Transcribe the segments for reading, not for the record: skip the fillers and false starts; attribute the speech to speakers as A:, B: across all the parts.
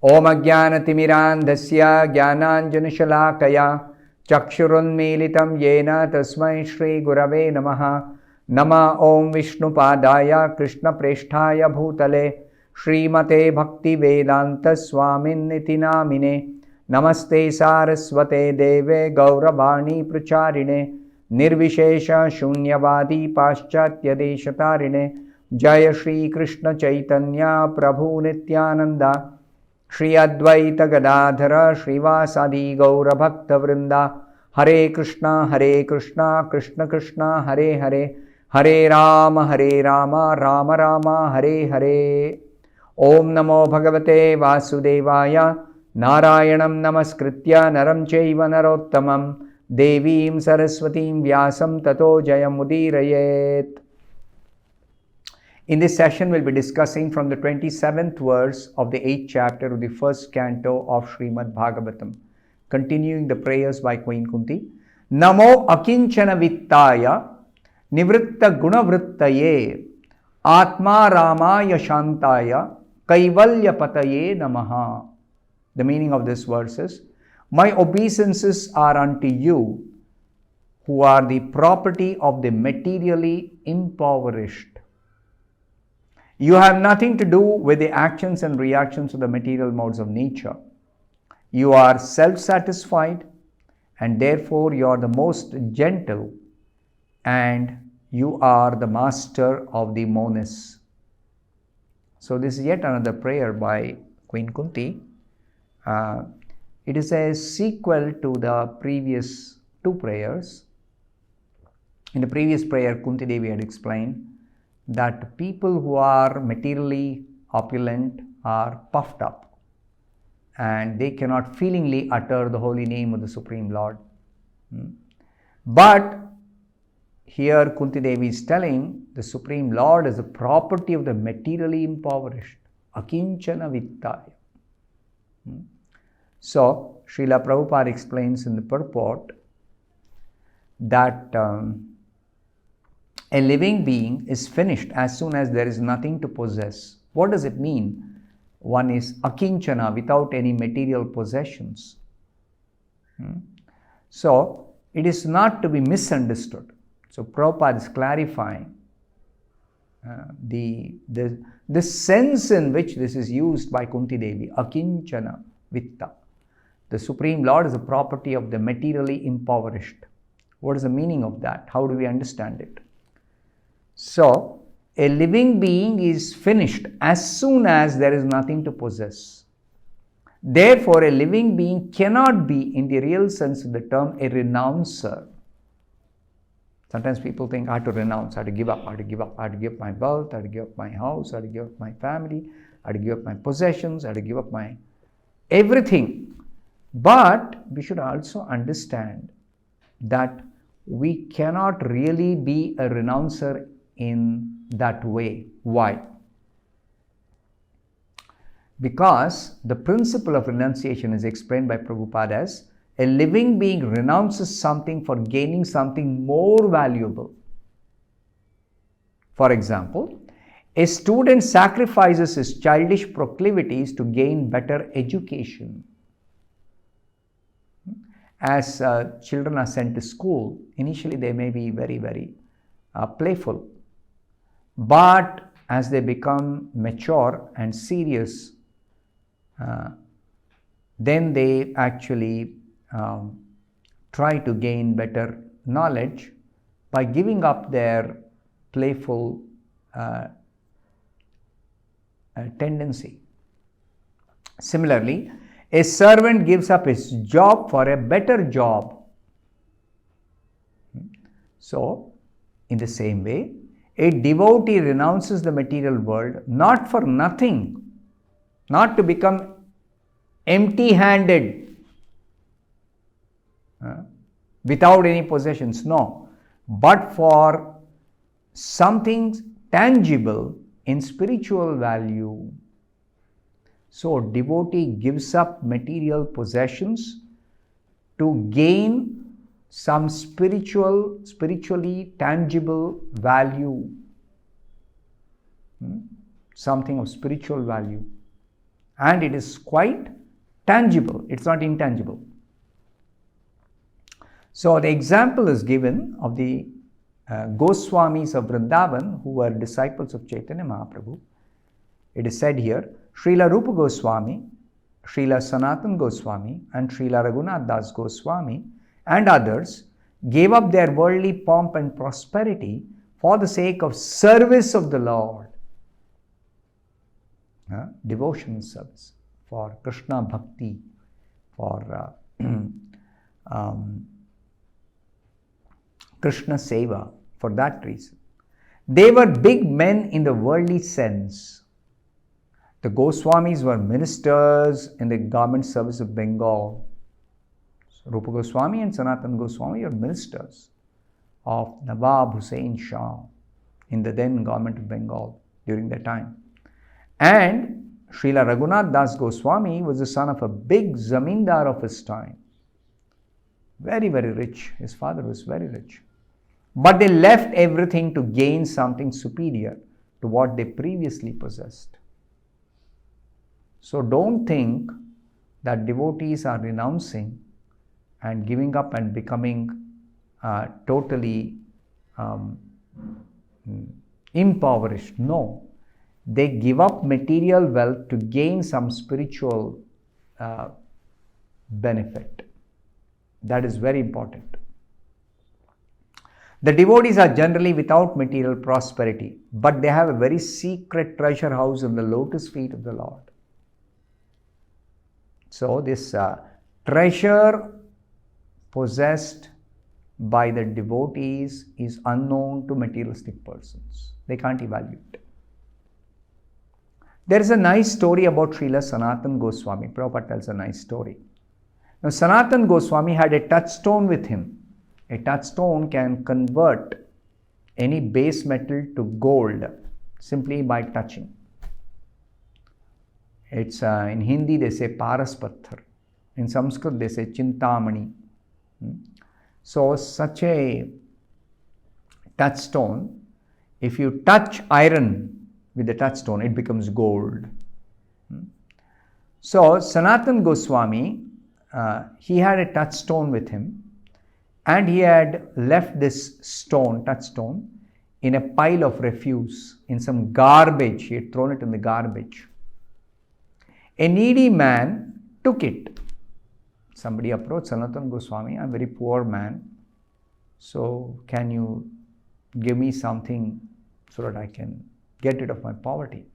A: Om Ajnanatimirandhasya Jnananjanashalakaya Chakshurunmilitam Yena Tasmai Shri Gurave Namaha. Nama Om Vishnupadaya Krishna Presthaya Bhutale Srimate Bhaktivedanta Swamin Niti Namine. Namaste Saraswate Deve Gauravani Pracharine Nirvishesha Shunyavadi Paschatya Deshatarine. Jaya Shri Krishna Chaitanya Prabhu Nityananda Shri Advaita Gadadhara Srivasadi Gaura Bhakta Vrinda. Hare Krishna Krishna Krishna Hare Hare Hare Rama Rama Rama Hare Hare. Om Namo Bhagavate Vasudevaya Narayanam Namaskritya Naram Chaiva Narottamam Devim Saraswatim Vyasam Tato Jayamudirayet. In this session, we'll be discussing from the 27th verse of the 8th chapter of the first canto of Srimad Bhagavatam, continuing the prayers by Queen Kunti. Namo Akinchana Vittaya Nivritta Gunavrittaye Atma Ramaya Shantaya Kaivalya Pataye Namaha. The meaning of this verse is, my obeisances are unto you who are the property of the materially impoverished. You have nothing to do with the actions and reactions of the material modes of nature. You are self-satisfied and therefore you are the most gentle and you are the master of the monists. So this is yet another prayer by Queen Kunti. It is a sequel to the previous two prayers. In the previous prayer, Kunti Devi had explained that people who are materially opulent are puffed up and they cannot feelingly utter the holy name of the Supreme Lord. But here Kunti Devi is telling the Supreme Lord is a property of the materially impoverished. Akinchana Vittaya. So, Srila Prabhupada explains in the purport that a living being is finished as soon as there is nothing to possess. What does it mean? One is akinchana, without any material possessions. So, it is not to be misunderstood. So, Prabhupada is clarifying the sense in which this is used by Kunti Devi. Akinchana Vitta. The Supreme Lord is a property of the materially impoverished. What is the meaning of that? How do we understand it? So, a living being is finished as soon as there is nothing to possess. Therefore, a living being cannot be, in the real sense of the term, a renouncer. Sometimes people think, I have to renounce, I have to give up, I have to give up, I have to give up my wealth, I have to give up my house, I have to give up my family, I have to give up my possessions, I have to give up my everything. But we should also understand that we cannot really be a renouncer in that way. Why? Because the principle of renunciation is explained by Prabhupada as a living being renounces something for gaining something more valuable. For example, a student sacrifices his childish proclivities to gain better education. As children are sent to school, initially they may be very, very playful. But as they become mature and serious, then they actually try to gain better knowledge by giving up their playful tendency. Similarly, a servant gives up his job for a better job. So, in the same way, a devotee renounces the material world not for nothing, not to become empty-handed, without any possessions, no, but for something tangible in spiritual value. So, devotee gives up material possessions to gain some spiritually tangible value, something of spiritual value. And it is quite tangible, it's not intangible. So the example is given of the Goswamis of Vrindavan who were disciples of Chaitanya Mahaprabhu. It is said here, Srila Rupa Goswami, Srila Sanatan Goswami and Srila Raghunath Das Goswami and others gave up their worldly pomp and prosperity for the sake of service of the Lord. Devotional service, for Krishna Bhakti, for Krishna Seva, for that reason. They were big men in the worldly sense. The Goswamis were ministers in the government service of Bengal. So Rupa Goswami and Sanatan Goswami are ministers of Nawab Hussain Shah in the then government of Bengal during that time. And Srila Raghunath Das Goswami was the son of a big zamindar of his time. Very, very rich. His father was very rich. But they left everything to gain something superior to what they previously possessed. So don't think that devotees are renouncing and giving up and becoming totally impoverished. No. They give up material wealth to gain some spiritual benefit. That is very important. The devotees are generally without material prosperity, but they have a very secret treasure house in the lotus feet of the Lord. So this treasure possessed by the devotees is unknown to materialistic persons. They can't evaluate. There is a nice story about Srila Sanatan Goswami. Prabhupada tells a nice story. Now Sanatan Goswami had a touchstone with him. A touchstone can convert any base metal to gold simply by touching. It's in Hindi they say Paras Patthar. In Sanskrit they say Chintamani. So such a touchstone, if you touch iron with the touchstone, it becomes gold. So Sanatan Goswami, he had a touchstone with him, and he had left this touchstone, in a pile of refuse, in some garbage. He had thrown it in the garbage. A needy man took it. Somebody approached Sanatan Goswami, I'm a very poor man, so can you give me something so that I can get rid of my poverty?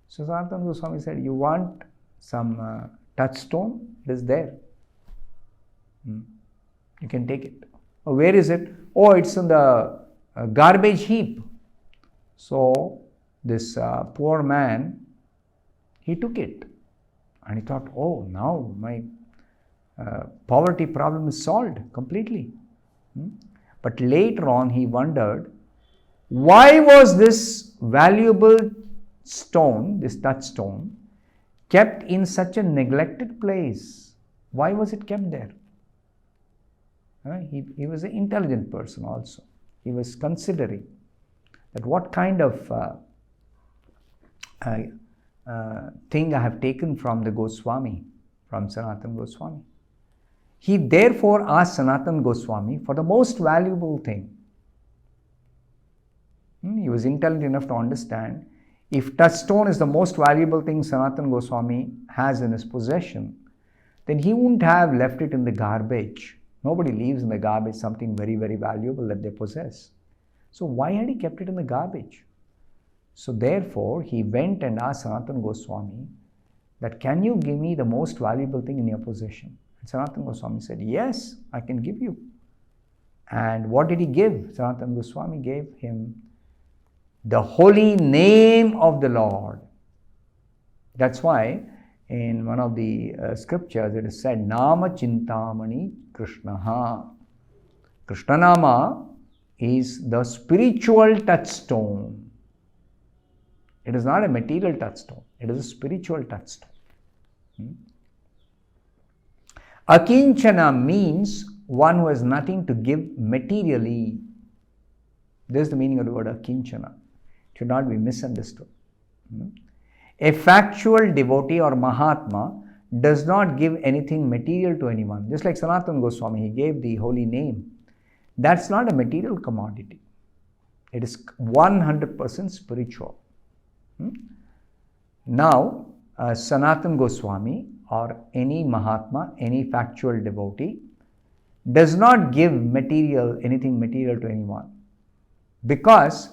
A: So Sanatan Goswami said, you want some touchstone? It is there. You can take it. Oh, where is it? Oh, it's in the garbage heap. So this poor man, he took it. And he thought, oh, now my poverty problem is solved completely. But later on he wondered, why was this valuable stone, this touchstone, kept in such a neglected place? Why was it kept there? He was an intelligent person also. He was considering that what kind of thing I have taken from the Goswami, from Sanatan Goswami. He therefore asked Sanatan Goswami for the most valuable thing. He was intelligent enough to understand, if touchstone is the most valuable thing Sanatan Goswami has in his possession, then he wouldn't have left it in the garbage. Nobody leaves in the garbage something very, very valuable that they possess. So why had he kept it in the garbage? So therefore, he went and asked Sanatan Goswami that, can you give me the most valuable thing in your possession? And Sanatan Goswami said, yes, I can give you. And what did he give? Sanatan Goswami gave him the holy name of the Lord. That's why in one of the scriptures it is said, Nama Chintamani Krishnaha. Krishna Nama is the spiritual touchstone. It is not a material touchstone, it is a spiritual touchstone. Akinchana means one who has nothing to give materially. This is the meaning of the word akinchana. It should not be misunderstood. A factual devotee or Mahatma does not give anything material to anyone. Just like Sanatana Goswami, he gave the holy name. That's not a material commodity. It is 100% spiritual. Now, Sanatana Goswami or any Mahatma, any factual devotee, does not give anything material to anyone. Because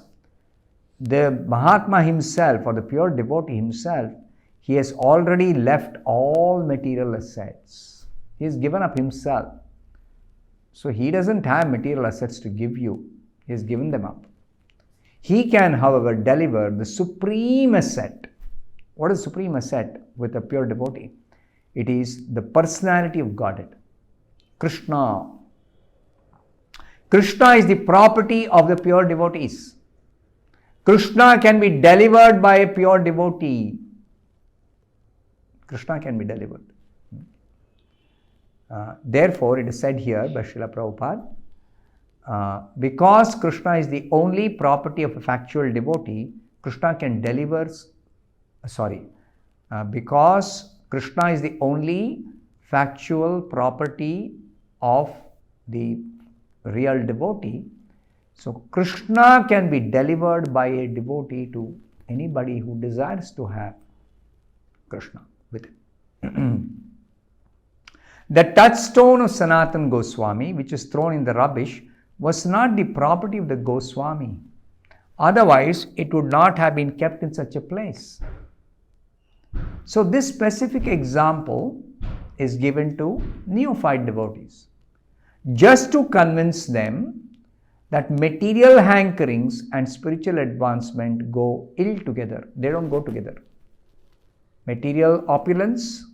A: the Mahatma himself or the pure devotee himself, he has already left all material assets. He has given up himself. So he doesn't have material assets to give you. He has given them up. He can, however, deliver the supreme asset. What is supreme asset with a pure devotee? It is the personality of Godhead. Krishna. Krishna is the property of the pure devotees. Krishna can be delivered by a pure devotee. Krishna can be delivered. Therefore, it is said here by Srila Prabhupada, because Krishna is the only property of a factual devotee, Krishna can deliver, because Krishna is the only factual property of the real devotee, so Krishna can be delivered by a devotee to anybody who desires to have Krishna with him. The touchstone of Sanatana Goswami, which is thrown in the rubbish, was not the property of the Goswami. Otherwise, it would not have been kept in such a place. So this specific example is given to neophyte devotees, just to convince them that material hankerings and spiritual advancement go ill together. They don't go together. Material opulence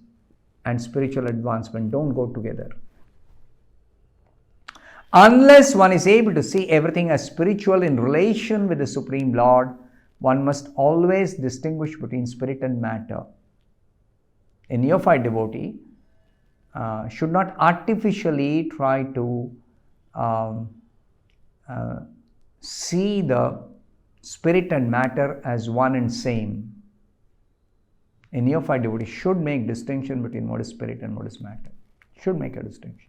A: and spiritual advancement don't go together. Unless one is able to see everything as spiritual in relation with the Supreme Lord, one must always distinguish between spirit and matter. A neophyte devotee should not artificially try to see the spirit and matter as one and same. A neophyte devotee should make distinction between what is spirit and what is matter. Should make a distinction.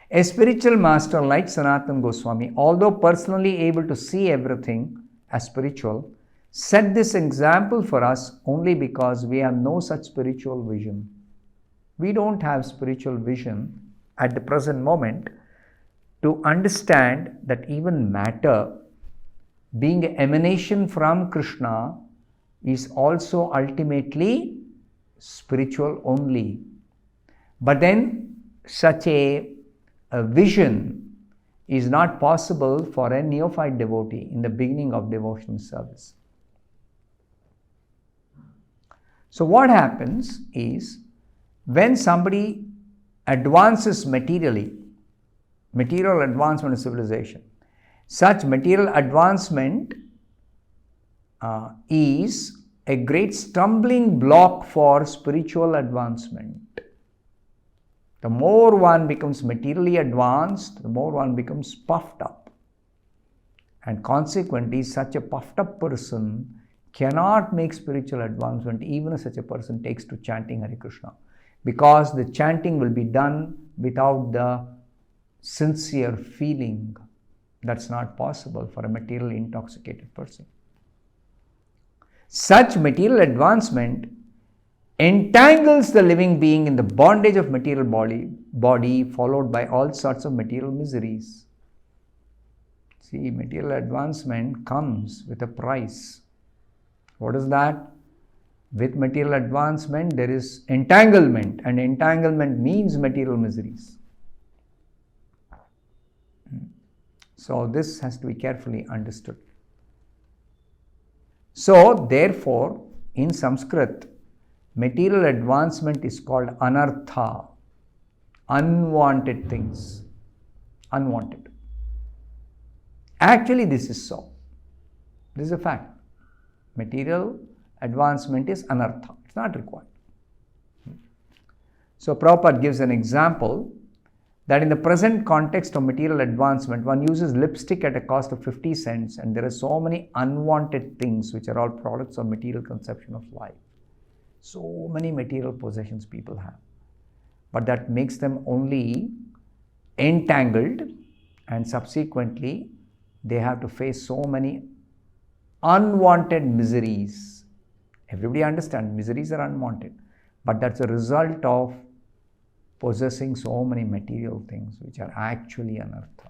A: A spiritual master like Sanatana Goswami, although personally able to see everything as spiritual, set this example for us only because we have no such spiritual vision. We don't have spiritual vision at the present moment to understand that even matter, being an emanation from Krishna, is also ultimately spiritual only. But then such a vision is not possible for a neophyte devotee in the beginning of devotional service. So what happens is, when somebody advances materially, material advancement of civilization, such material advancement is a great stumbling block for spiritual advancement. The more one becomes materially advanced, the more one becomes puffed up. And consequently, such a puffed up person cannot make spiritual advancement even if such a person takes to chanting Hare Krishna. Because the chanting will be done without the sincere feeling. That's not possible for a materially intoxicated person. Such material advancement entangles the living being in the bondage of material body followed by all sorts of material miseries. See, material advancement comes with a price. What is that? With material advancement, there is entanglement, and entanglement means material miseries. So this has to be carefully understood. So therefore, in Sanskrit, material advancement is called anartha, unwanted things, unwanted. Actually, this is so. This is a fact. Material advancement is anartha. It's not required. So Prabhupada gives an example that in the present context of material advancement, one uses lipstick at a cost of 50 cents, and there are so many unwanted things which are all products of material conception of life. So many material possessions people have, but that makes them only entangled, and subsequently they have to face so many unwanted miseries. Everybody understands miseries are unwanted, but that's a result of possessing so many material things which are actually anartha.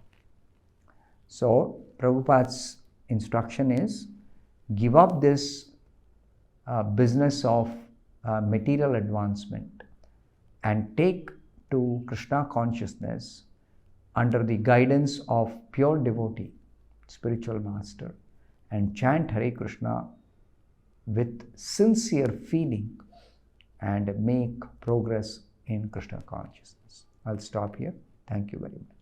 A: So Prabhupada's instruction is, give up this business of material advancement and take to Krishna consciousness under the guidance of pure devotee, spiritual master, and chant Hare Krishna with sincere feeling and make progress in Krishna consciousness. I'll stop here. Thank you very much.